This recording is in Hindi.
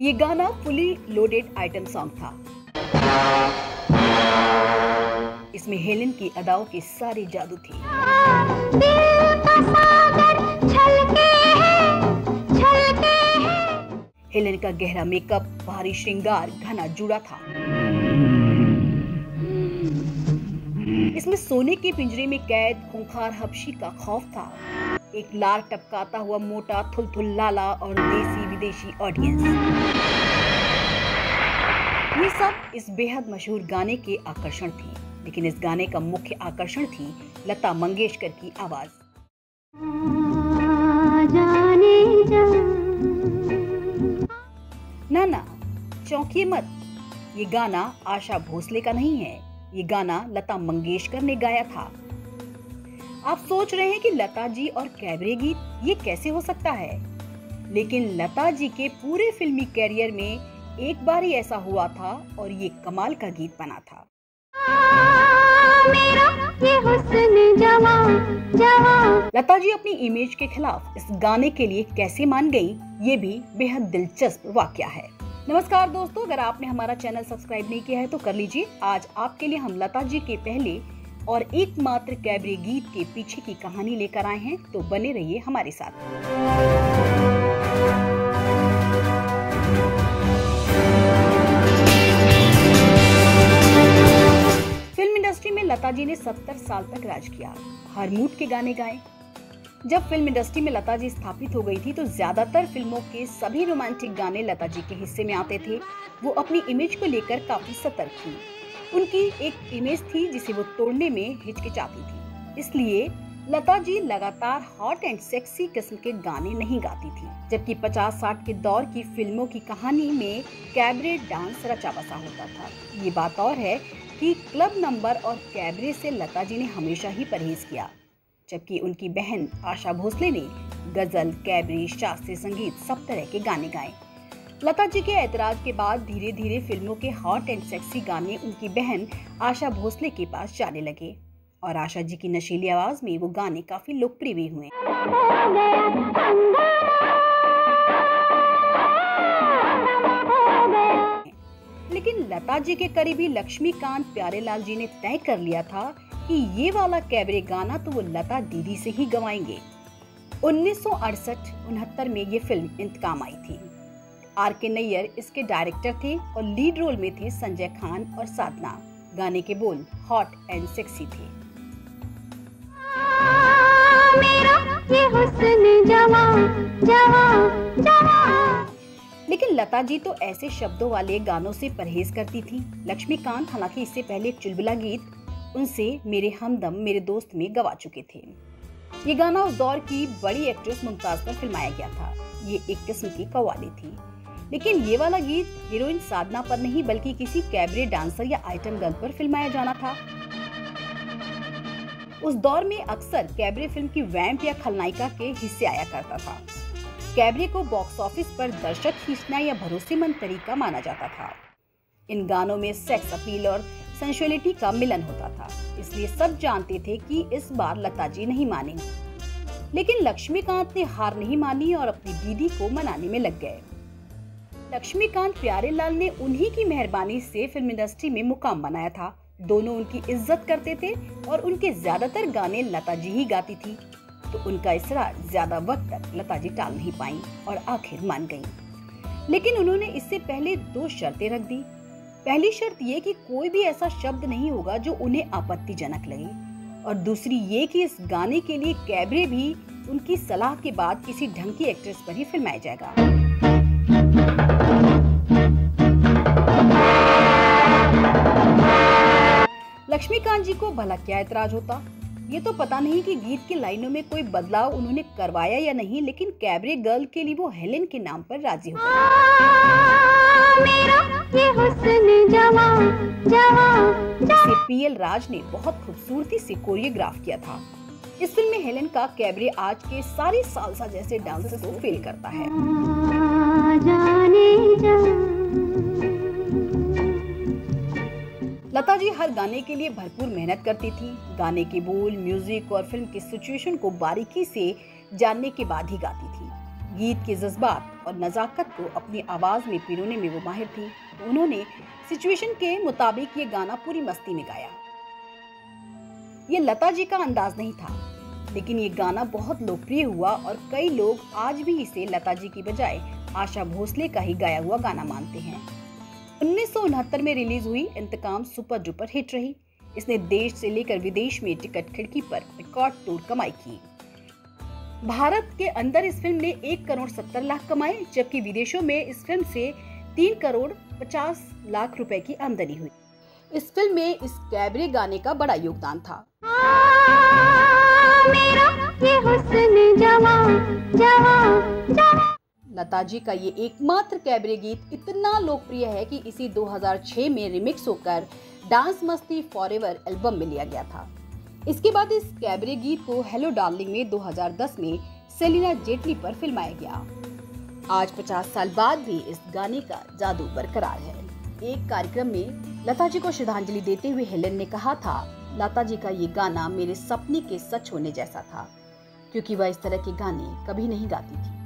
ये गाना फुली लोडेड आइटम सॉन्ग था। इसमें हेलेन की अदाओं की सारी जादू थी। हेलेन का गहरा मेकअप, भारी श्रृंगार, घना जूड़ा था। इसमें सोने के पिंजरे में कैद खूंखार हबशी का खौफ था। एक लार टपकाता हुआ मोटा थुलथुल लाला और देसी विदेशी ऑडियंस। ये सब इस बेहद मशहूर गाने के आकर्षण थी, लेकिन इस गाने का मुख्य आकर्षण थी लता मंगेशकर की आवाज। ना चौंकिए मत, ये गाना आशा भोसले का नहीं है। ये गाना लता मंगेशकर ने गाया था। आप सोच रहे हैं कि लता जी और कैबरे गीत, ये कैसे हो सकता है? लेकिन लता जी के पूरे फिल्मी कैरियर में एक बार ही ऐसा हुआ था और ये कमाल का गीत बना था। मेरा ये हुस्न जवां जवां। लता जी अपनी इमेज के खिलाफ इस गाने के लिए कैसे मान गई, ये भी बेहद दिलचस्प वाकया है। नमस्कार दोस्तों, अगर आपने हमारा चैनल सब्सक्राइब नहीं किया है तो कर लीजिए। आज आपके लिए हम लता जी के पहले और एकमात्र कैबरे गीत के पीछे की कहानी लेकर आए हैं, तो बने रहिए हमारे साथ। फिल्म इंडस्ट्री में लता जी ने 70 साल तक राज किया, हर मूड के गाने गाए। जब फिल्म इंडस्ट्री में लता जी स्थापित हो गई थी तो ज्यादातर फिल्मों के सभी रोमांटिक गाने लता जी के हिस्से में आते थे। वो अपनी इमेज को लेकर काफी सतर्क थी। उनकी एक इमेज थी जिसे वो तोड़ने में हिचकिचाती थी, इसलिए लता जी लगातार हॉट एंड सेक्सी किस्म के गाने नहीं गाती थी। जबकि 50-60 के दौर की फिल्मों की कहानी में कैबरे डांस रचा बसा होता था। ये बात और है कि क्लब नंबर और कैबरे से लता जी ने हमेशा ही परहेज किया, जबकि उनकी बहन आशा भोसले ने गजल, कैबरे, शास्त्रीय संगीत सब तरह के गाने गाए। लता जी के ऐतराज के बाद धीरे धीरे फिल्मों के हॉट एंड सेक्सी गाने उनकी बहन आशा भोसले के पास जाने लगे और आशा जी की नशीली आवाज में वो गाने काफी लोकप्रिय भी हुए। लेकिन लता जी के करीबी लक्ष्मीकांत प्यारेलाल जी ने तय कर लिया था कि ये वाला कैबरे गाना तो वो लता दीदी से ही गवाएंगे। 1968-69 में ये फिल्म इंतकाम आई थी। आर.के. नैयर इसके डायरेक्टर थे और लीड रोल में थे संजय खान और साधना। गाने के बोल हॉट एंड सेक्सी थे। मेरा ये हुस्न जवां जवां जवां। लेकिन लता जी तो ऐसे शब्दों वाले गानों से परहेज करती थी। लक्ष्मीकांत हालांकि इससे पहले एक चुलबुला गीत उनसे मेरे हमदम मेरे दोस्त में गवा चुके थे। ये गाना उस दौर की बड़ी एक्ट्रेस मुमताज पर फिल्माया गया था। ये एक किस्म की कव्वाली थी, लेकिन ये वाला गीत हीरोइन साधना पर नहीं बल्कि किसी कैबरे डांसर या आइटम गर्ल पर फिल्माया जाना था। उस दौर में अक्सर कैबरे फिल्म की वैम्प या खलनायिका के हिस्से आया करता था। कैबरे को बॉक्स ऑफिस पर दर्शक खींचना या भरोसेमंद तरीका माना जाता था। इन गानों में सेक्स अपील और सेंसुअलिटी का मिलन होता था, इसलिए सब जानते थे कि इस बार लता जी नहीं मानेंगी। लेकिन लक्ष्मीकांत ने हार नहीं मानी और अपनी दीदी को मनाने में लग गए। लक्ष्मीकांत प्यारेलाल ने उन्हीं की मेहरबानी से फिल्म इंडस्ट्री में मुकाम बनाया था। दोनों उनकी इज्जत करते थे और उनके ज्यादातर गाने लता जी ही गाती थी, तो उनका इसरार ज्यादा वक्त तक लता जी टाल नहीं पाई और आखिर मान गईं। लेकिन उन्होंने इससे पहले 2 शर्तें रख दी। पहली शर्त ये कि कोई भी ऐसा शब्द नहीं होगा जो उन्हें आपत्तिजनक लगे, और दूसरी ये कि इस गाने के लिए कैबरे भी उनकी सलाह के बाद किसी ढंग की एक्ट्रेस पर ही फिल्माया जाएगा। लक्ष्मीकांत जी को भला क्या ऐतराज होता? ये तो पता नहीं कि गीत की लाइनों में कोई बदलाव उन्होंने करवाया या नहीं, लेकिन कैबरे गर्ल के लिए वो हेलेन के नाम पर राजी हो गए। मेरा ये हुस्न जवां जवां। जिसे पीएल राज ने बहुत खूबसूरती से कोरियोग्राफ किया था। इस फिल्म में हेलेन का कैबरे आज के सारे सालसा जैसे डांसर्स को फेल करता है। लता जी हर गाने के लिए भरपूर मेहनत करती थी। गाने के बोल, म्यूजिक और फिल्म की सिचुएशन को बारीकी से जानने के बाद ही गाती थी। गीत के जज्बात और नजाकत को अपनी आवाज में पिरोने में वो माहिर थी। तो उन्होंने सिचुएशन के मुताबिक ये गाना पूरी मस्ती में गाया। ये लता जी का अंदाज नहीं था, लेकिन ये गाना बहुत लोकप्रिय हुआ और कई लोग आज भी इसे लता जी की बजाय आशा भोसले का ही गाया हुआ गाना मानते हैं। 1969 में रिलीज हुई इंतकाम सुपर डुपर हिट रही। इसने देश से लेकर विदेश में टिकट खिड़की पर रिकॉर्ड तोड़ कमाई की। भारत के अंदर इस फिल्म ने 1 करोड़ 70 लाख कमाए, जबकि विदेशों में इस फिल्म से 3 करोड़ 50 लाख रुपए की आमदनी हुई। इस फिल्म में इस कैबरे गाने का बड़ा योगदान था। मेरा ये हुस्न जवां जवां जवां। लता जी का ये एकमात्र कैबरे गीत इतना लोकप्रिय है कि इसी 2006 में रिमिक्स होकर डांस मस्ती फॉरएवर एल्बम में लिया गया था। इसके बाद इस कैबरे गीत को हेलो डार्लिंग में 2010 में सेलिना जेटली पर फिल्माया गया। आज 50 साल बाद भी इस गाने का जादू बरकरार है। एक कार्यक्रम में लता जी को श्रद्धांजलि देते हुए हेलेन ने कहा था, लता जी का ये गाना मेरे सपने के सच होने जैसा था, क्योंकि वह इस तरह के गाने कभी नहीं गाती थी।